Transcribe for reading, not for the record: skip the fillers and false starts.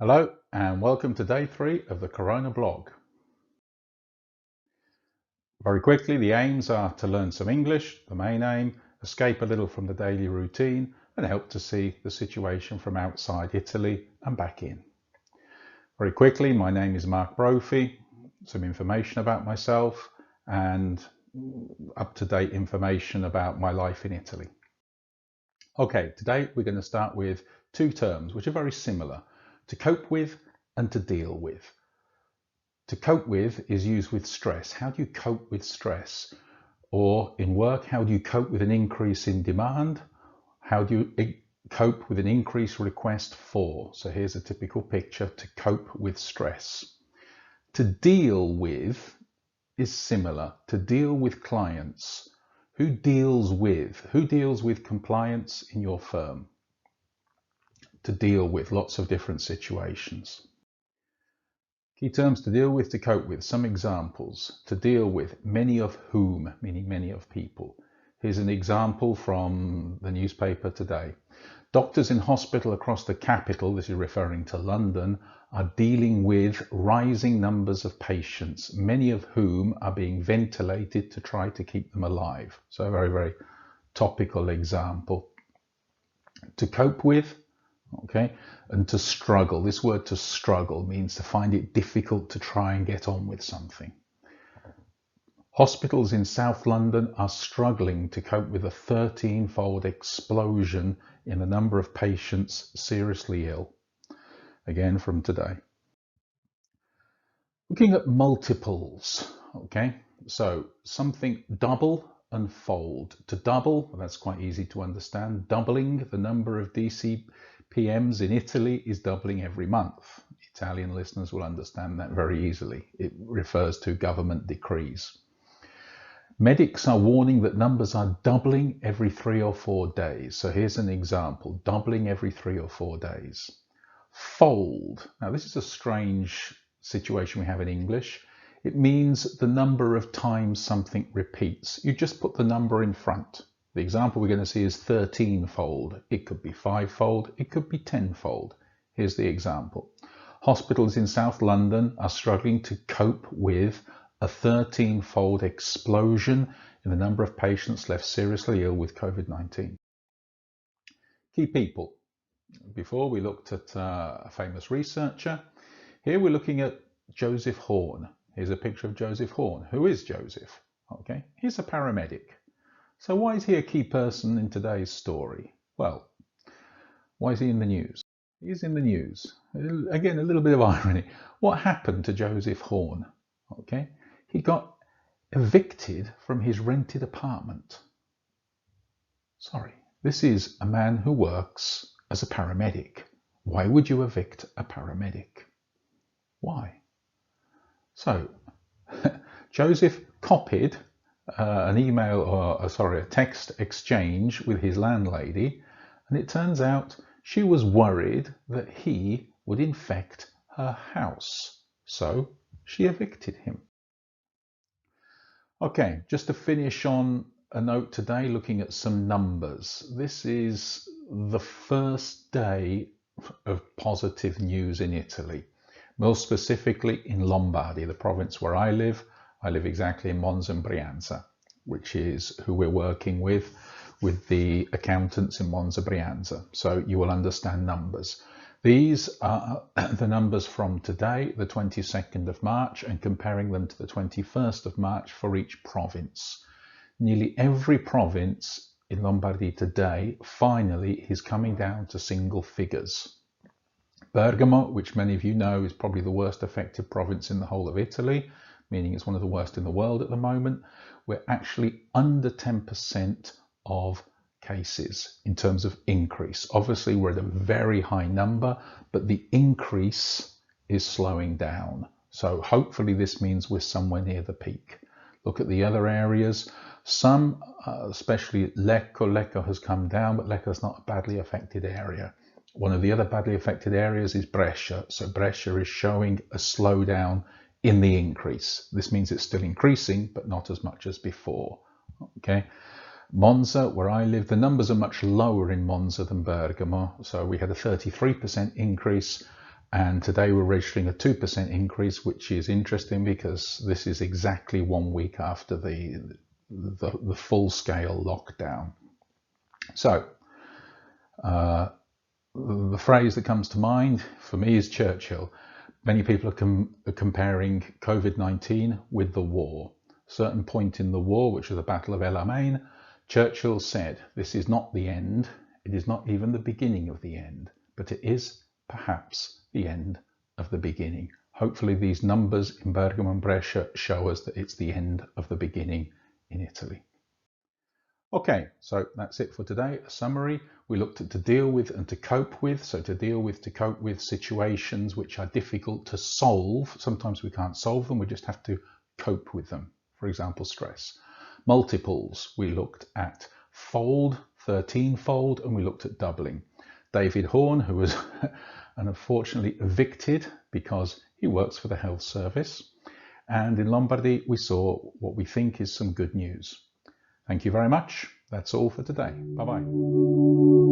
Hello and welcome to day 3 of the CoronaBLOG. Very quickly, the aims are to learn some English, the main aim, escape a little from the daily routine and help to see the situation from outside Italy and back in. Very quickly, my name is Mark Brophy, some information about myself and up-to-date information about my life in Italy. Okay, today we're going to start with two terms which are very similar: to cope with and to deal with. To cope with is used with stress. How do you cope with stress? Or in work, how do you cope with an increase in demand? How do you cope with an increased request for? So here's a typical picture: to cope with stress. To deal with is similar. To deal with clients. Who deals with compliance in your firm? To deal with lots of different situations. Key terms: to deal with, to cope with. Some examples: to deal with, many of whom, meaning many of people. Here's an example from the newspaper today. Doctors in hospital across the capital, this is referring to London, are dealing with rising numbers of patients, many of whom are being ventilated to try to keep them alive. So a very, very topical example. To cope with, okay, and to struggle. This word to struggle means to find it difficult to try and get on with something. Hospitals in South London are struggling to cope with a 13-fold explosion in the number of patients seriously ill. Again, from today. Looking at multiples, okay, so something double and fold. To double, that's quite easy to understand. Doubling the number of DCPMs in Italy is doubling every month. Italian listeners will understand that very easily. It refers to government decrees. Medics are warning that numbers are doubling every 3 or 4 days. So here's an example: doubling every 3 or 4 days. Fold. Now this is a strange situation we have in English. It means the number of times something repeats. You just put the number in front. The example we're going to see is 13-fold. It could be 5-fold. It could be 10-fold. Here's the example. Hospitals in South London are struggling to cope with a 13-fold explosion in the number of patients left seriously ill with COVID-19. Key people. Before we looked at a famous researcher. Here we're looking at Joseph Horn. Here's a picture of Joseph Horn. Who is Joseph? Okay, he's a paramedic. So why is he a key person in today's story? Well, why is he in the news? He's in the news. Again, a little bit of irony. What happened to Joseph Horn? Okay, he got evicted from his rented apartment. Sorry, this is a man who works as a paramedic. Why would you evict a paramedic? Why? So Joseph copied an email, or a text exchange with his landlady, and it turns out she was worried that he would infect her house. So she evicted him. Okay, just to finish on a note today, looking at some numbers. This is the first day of positive news in Italy. More specifically in Lombardy, the province where I live. I live exactly in Monza and Brianza, which is who we're working with the accountants in Monza, Brianza. So you will understand numbers. These are the numbers from today, the 22nd of March, and comparing them to the 21st of March for each province. Nearly every province in Lombardy today finally is coming down to single figures. Bergamo, which many of you know is probably the worst affected province in the whole of Italy, meaning it's one of the worst in the world at the moment. We're actually under 10% of cases in terms of increase. Obviously, we're at a very high number, but the increase is slowing down. So hopefully this means we're somewhere near the peak. Look at the other areas. Some, especially Lecco has come down, but Lecco is not a badly affected area. One of the other badly affected areas is Brescia. So Brescia is showing a slowdown in the increase. This means it's still increasing, but not as much as before. Okay. Monza, where I live, the numbers are much lower in Monza than Bergamo. So we had a 33% increase, And today we're registering a 2% increase, which is interesting because this is exactly 1 week after the full-scale lockdown. So the phrase that comes to mind for me is Churchill. Many people are comparing COVID-19 with the war. A certain point in the war, which was the Battle of El Alamein, Churchill said, "This is not the end. It is not even the beginning of the end, but it is perhaps the end of the beginning." Hopefully these numbers in Bergamo and Brescia show us that it's the end of the beginning in Italy. Okay, so that's it for today. A summary. We looked at to deal with and to cope with. So to deal with, to cope with situations which are difficult to solve. Sometimes we can't solve them, we just have to cope with them. For example, stress. Multiples. We looked at fold, 13-fold, and we looked at doubling. David Horn, who was unfortunately evicted because he works for the health service. And in Lombardy, we saw what we think is some good news. Thank you very much. That's all for today. Bye-bye.